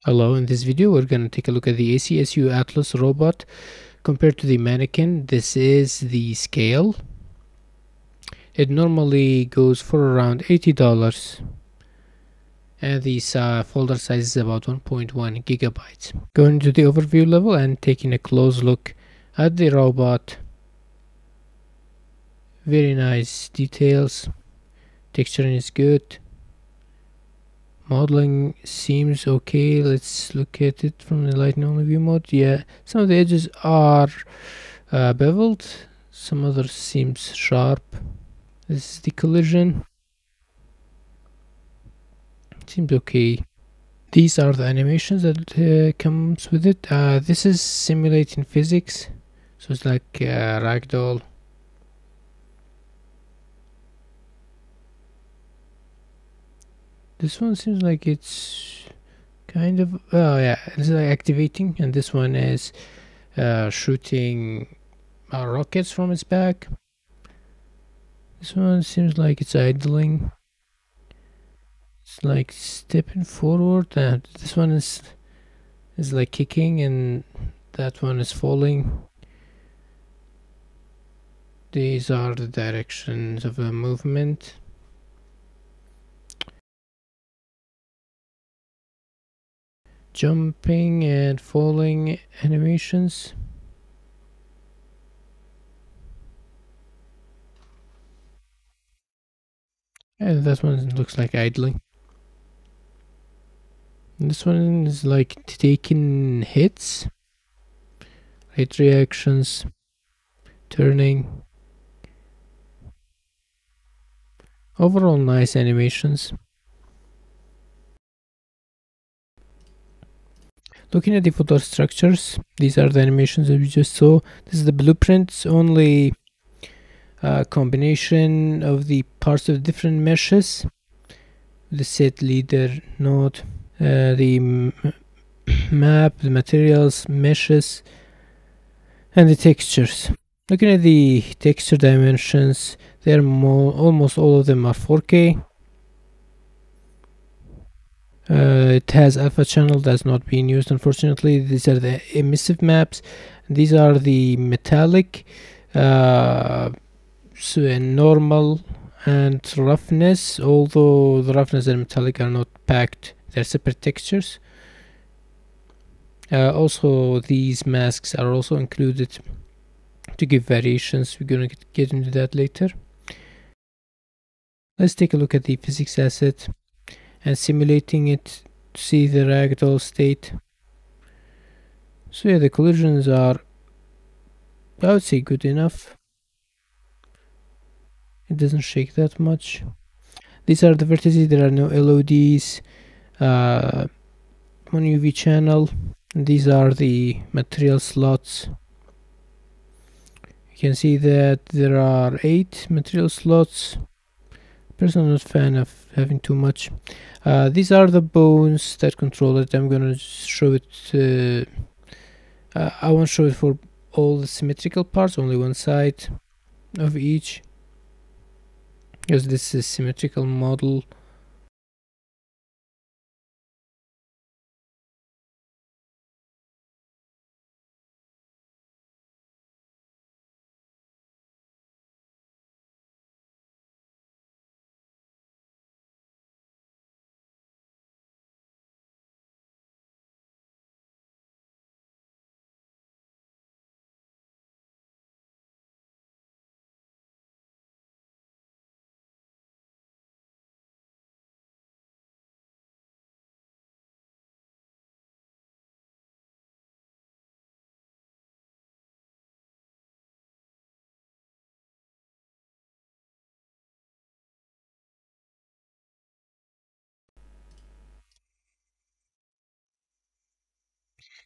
Hello, in this video we're going to take a look at the A.C.S.U ATLUS robot compared to the mannequin. This is the scale. It normally goes for around $80 and the folder size is about 1.1 gigabytes. Going to the overview level and taking a close look at the robot. Very nice details. Texturing is good. Modeling seems okay. Let's look at it from the lighting only view mode. Yeah, some of the edges are beveled, some others seems sharp. This is the collision. Seems okay. These are the animations that comes with it. This is simulating physics, so it's like ragdoll. This one seems like it's kind of, oh yeah, it's like activating, and this one is shooting rockets from its back. This one seems like it's idling. It's like stepping forward, and this one is like kicking, and that one is falling. These are the directions of the movement. Jumping and falling animations. And that one looks like idling. And this one is like taking hit reactions, turning. Overall nice animations. Looking at the photo structures, these are the animations that we just saw. This is the blueprints, only combination of the parts of different meshes. The set leader node, the map, the materials, meshes, and the textures. Looking at the texture dimensions, they're almost all of them are 4K. It has alpha channel that's not being used, unfortunately. These are the emissive maps. These are the metallic, so normal and roughness, although the roughness and metallic are not packed, they're separate textures. Also these masks are also included to give variations. We're gonna get into that later. Let's take a look at the physics asset and simulating it to see the ragdoll state. So yeah, the collisions are, I would say, good enough. It doesn't shake that much. These are the vertices. There are no LODs, one UV channel. And these are the material slots. You can see that there are 8 material slots. Personally, not a fan of having too much. These are the bones that control it. I'm gonna show it. I won't show it for all the symmetrical parts, only one side of each, because this is a symmetrical model.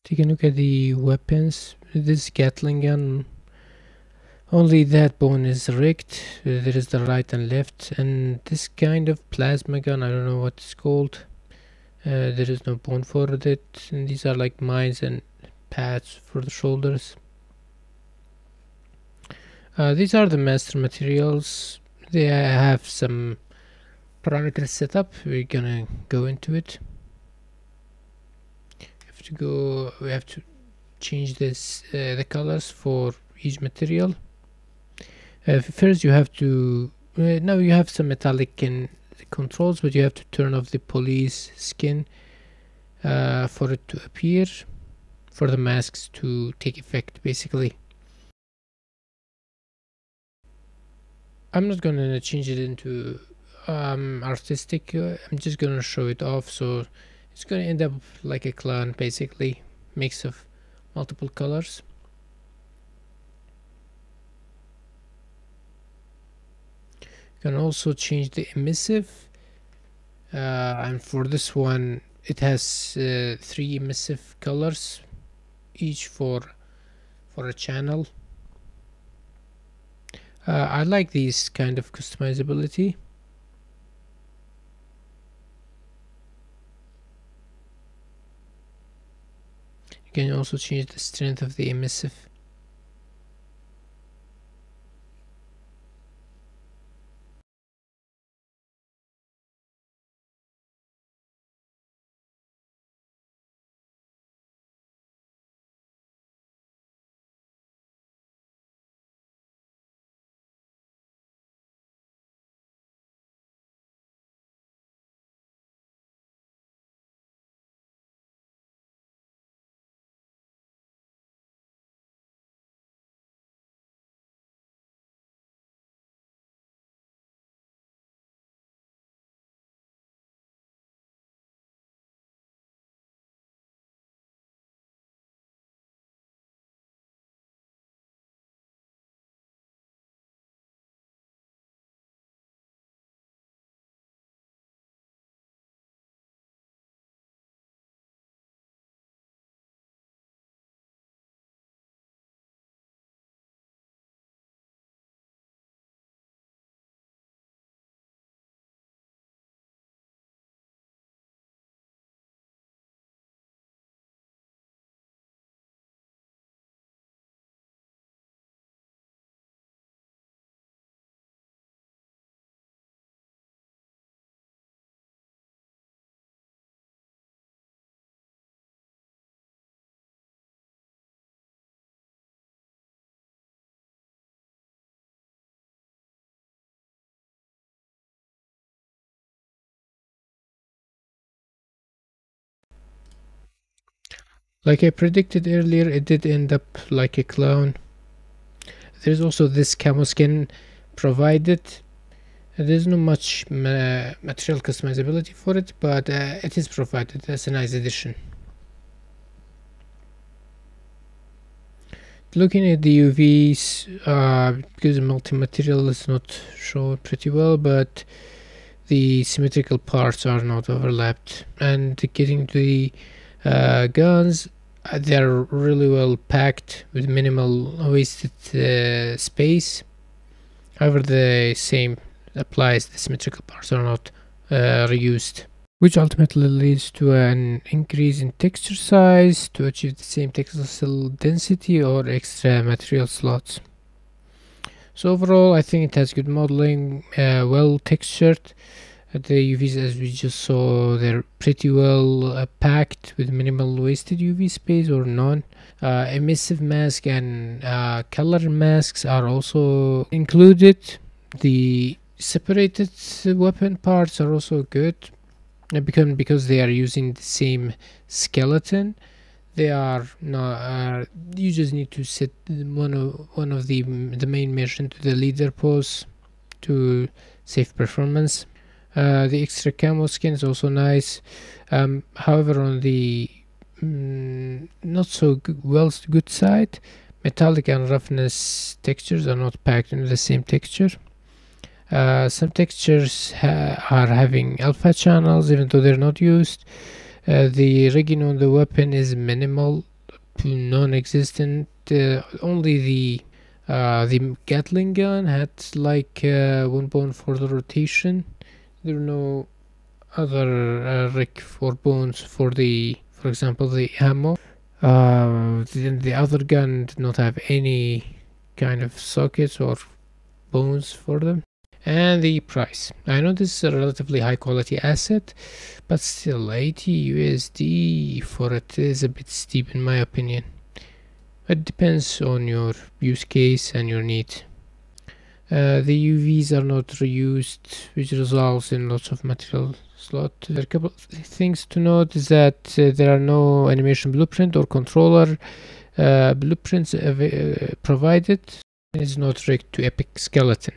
Take a look at the weapons. This Gatling gun, only that bone is rigged. There is the right and left, and this kind of plasma gun, I don't know what it's called. There is no bone for it, and these are like mines and pads for the shoulders. These are the master materials. They have some parameters set up. We're gonna go into it. have to change this the colors for each material. First you have to now you have some metallic controls, but you have to turn off the police skin for it to appear, for the masks to take effect basically. I'm not gonna change it into artistic. I'm just gonna show it off, so it's gonna end up like a clown basically, mix of multiple colors. You can also change the emissive, and for this one it has 3 emissive colors, each for a channel. I like these kind of customizability. You can also change the strength of the emissive. Like I predicted earlier, it did end up like a clown. There's also this camo skin provided. There's not much material customizability for it, but it is provided as a nice addition. Looking at the UVs, because the multi-material is not shown pretty well, but the symmetrical parts are not overlapped. And getting to the guns, they're really well packed with minimal wasted space. However, the same applies, the symmetrical parts are not reused, which ultimately leads to an increase in texture size to achieve the same textile density or extra material slots. So overall, I think it has good modeling, well textured. The UVs, as we just saw, they're pretty well packed with minimal wasted UV space or none. Emissive mask and color masks are also included. The separated weapon parts are also good, because they are using the same skeleton. They are not. You just need to set one of the main mesh into the leader pose to save performance. The extra camo skin is also nice. However, on the not so good side, metallic and roughness textures are not packed into the same texture. Some textures are having alpha channels, even though they're not used. The rigging on the weapon is minimal to non-existent. Only the Gatling gun had like 1 bone for the rotation. There are no other rig for bones for example, the ammo. The other gun did not have any kind of sockets or bones for them. And the price. I know this is a relatively high quality asset, but still 80 USD for it is a bit steep in my opinion. It depends on your use case and your need. The UVs are not reused, which results in lots of material slot. There are a couple of things to note is that there are no animation blueprint or controller blueprints provided. It is not rigged to Epic Skeleton.